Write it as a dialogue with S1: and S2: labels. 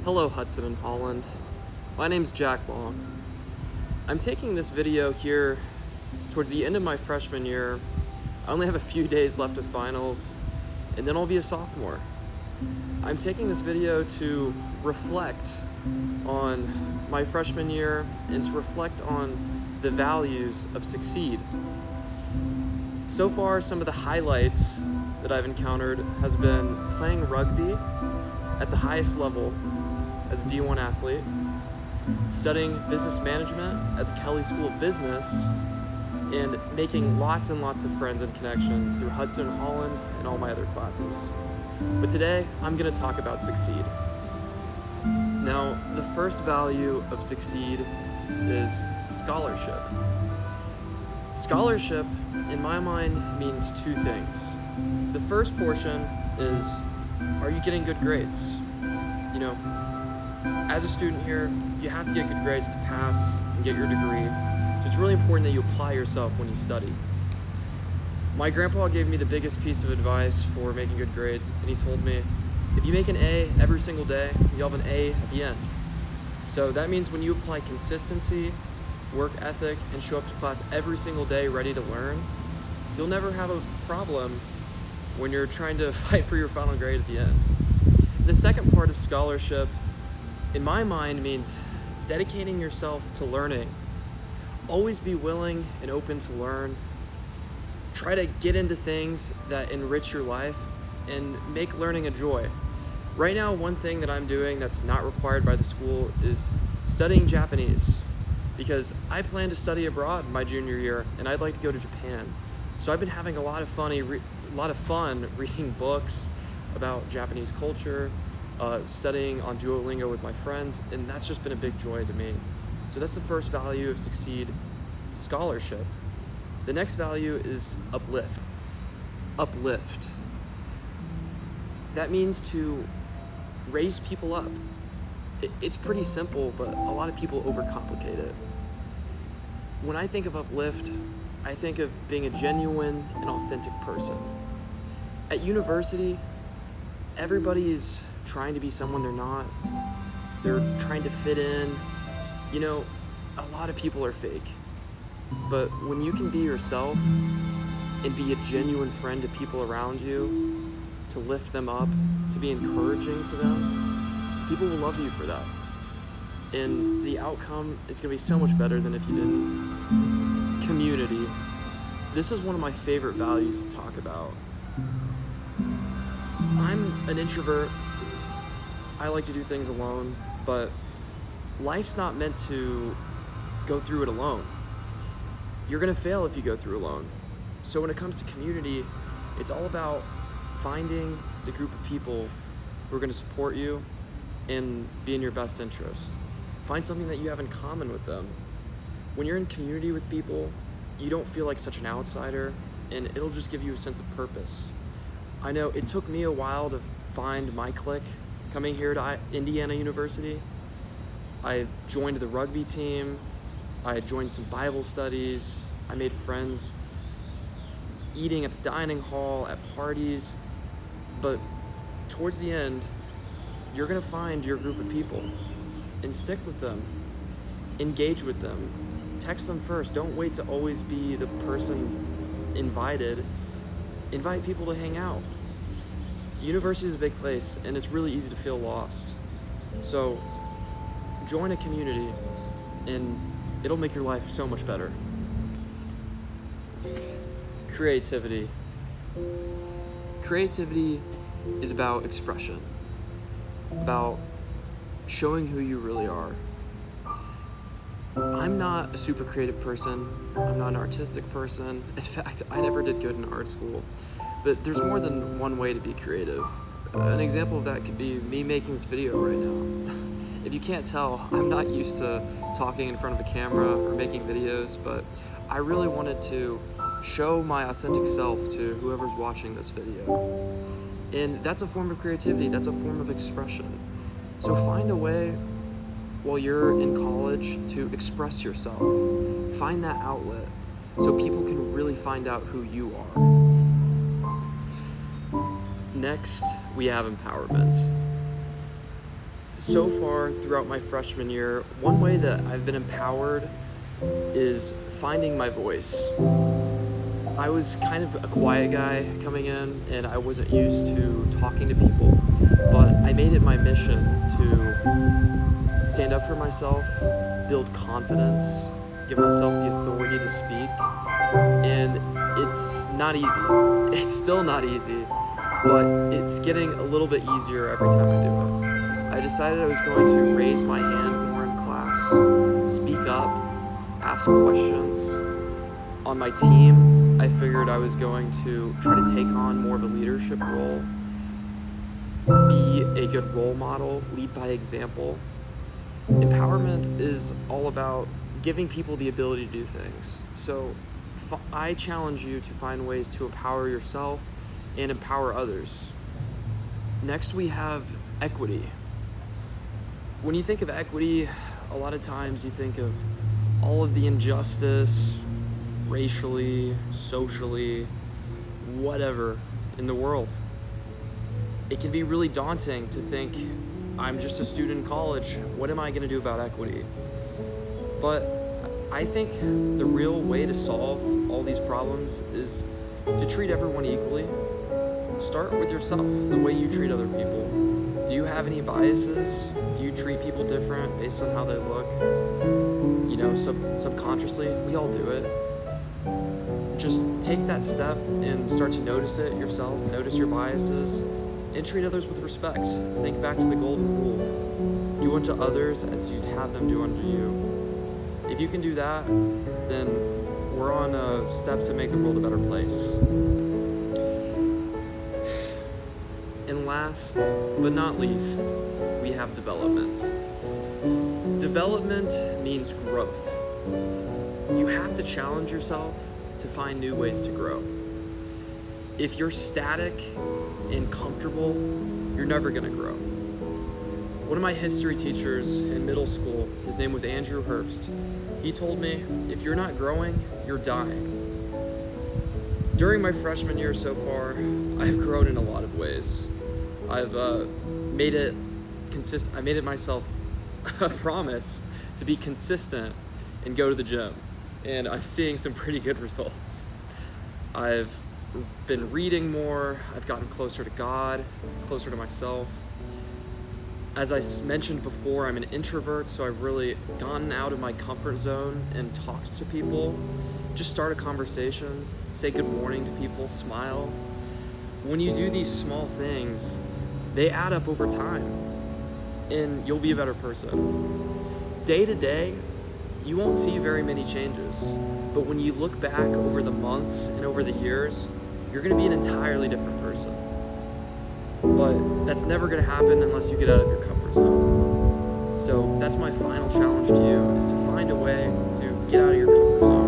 S1: Hello Hudson and Holland. My name's Jack Long. I'm taking this video here towards the end of my freshman year. I only have a few days left of finals, and then I'll be a sophomore. I'm taking this video to reflect on my freshman year and to reflect on the values of SUCEED. So far, some of the highlights that I've encountered has been playing rugby at the highest level as a D1 athlete, studying business management at the Kelley School of Business, and making lots and lots of friends and connections through Hudson, Holland, and all my other classes. But today, I'm going to talk about SUCEED. Now, the first value of SUCEED is scholarship. Scholarship, in my mind, means two things. The first portion is, are you getting good grades? You know, as a student here, you have to get good grades to pass and get your degree. So it's really important that you apply yourself when you study. My grandpa gave me the biggest piece of advice for making good grades, and he told me, if you make an A every single day, you'll have an A at the end. So that means when you apply consistency, work ethic, and show up to class every single day ready to learn, you'll never have a problem when you're trying to fight for your final grade at the end. The second part of scholarship, in my mind, means dedicating yourself to learning. Always be willing and open to learn. Try to get into things that enrich your life and make learning a joy. Right now, one thing that I'm doing that's not required by the school is studying Japanese, because I plan to study abroad my junior year and I'd like to go to Japan. So I've been having a lot of fun reading books about Japanese culture, studying on Duolingo with my friends, and that's just been a big joy to me. So that's the first value of SUCEED, scholarship. The next value is uplift. Uplift. That means to raise people up. It's pretty simple, but a lot of people overcomplicate it. When I think of uplift, I think of being a genuine and authentic person. At university, everybody is trying to be someone they're not. They're trying to fit in. You know, a lot of people are fake. But when you can be yourself and be a genuine friend to people around you, to lift them up, to be encouraging to them, people will love you for that. And the outcome is going to be so much better than if you didn't. Community. This is one of my favorite values to talk about. I'm an introvert. I like to do things alone, but life's not meant to go through it alone. You're gonna fail if you go through alone. So when it comes to community, it's all about finding the group of people who are gonna support you and be in your best interest. Find something that you have in common with them. When you're in community with people, you don't feel like such an outsider, and it'll just give you a sense of purpose. I know it took me a while to find my clique coming here to Indiana University. I joined the rugby team. I joined some Bible studies. I made friends eating at the dining hall, at parties. But towards the end, you're gonna find your group of people and stick with them. Engage with them. Text them first. Don't wait to always be the person invited. Invite people to hang out. University is a big place, and it's really easy to feel lost. So join a community, and it'll make your life so much better. Creativity. Creativity is about expression, about showing who you really are. I'm not a super creative person. I'm not an artistic person. In fact, I never did good in art school. But there's more than one way to be creative. An example of that could be me making this video right now. If you can't tell, I'm not used to talking in front of a camera or making videos, but I really wanted to show my authentic self to whoever's watching this video. And that's a form of creativity, that's a form of expression. So find a way while you're in college to express yourself. Find that outlet so people can really find out who you are. Next, we have empowerment. so far throughout my freshman year, one way that I've been empowered is finding my voice. I was kind of a quiet guy coming in, and I wasn't used to talking to people, but I made it my mission to stand up for myself, build confidence, give myself the authority to speak, and it's not easy. It's still not easy, but it's getting a little bit easier every time I do it. I decided I was going to raise my hand more in class, speak up, ask questions. On my team, I figured I was going to try to take on more of a leadership role, be a good role model, lead by example. Empowerment is all about giving people the ability to do things. So I challenge you to find ways to empower yourself and empower others. Next, we have equity. When you think of equity, a lot of times you think of all of the injustice, racially, socially, whatever, in the world. It can be really daunting to think, I'm just a student in college, what am I going to do about equity? But I think the real way to solve all these problems is to treat everyone equally. Start with yourself, the way you treat other people. Do you have any biases? Do you treat people different based on how they look? You know, subconsciously, we all do it. Just take that step and start to notice it yourself, notice your biases, and treat others with respect. Think back to the golden rule. Do unto others as you'd have them do unto you. If you can do that, then we're on steps to make the world a better place. And last but not least, we have development. Development means growth. You have to challenge yourself to find new ways to grow. If you're static and comfortable, you're never going to grow. One of my history teachers in middle school, his name was Andrew Herbst, he told me, if you're not growing, you're dying. During my freshman year so far, I've grown in a lot of ways. I've made it I made it myself a promise to be consistent and go to the gym, and I'm seeing some pretty good results. I've been reading more, I've gotten closer to God, closer to myself. As I mentioned before, I'm an introvert, so I've really gotten out of my comfort zone and talked to people. Just start a conversation, say good morning to people, smile. When you do these small things, they add up over time, and you'll be a better person. Day to day, you won't see very many changes, but when you look back over the months and over the years, you're going to be an entirely different person. But that's never going to happen unless you get out of your comfort zone. So that's my final challenge to you, is to find a way to get out of your comfort zone.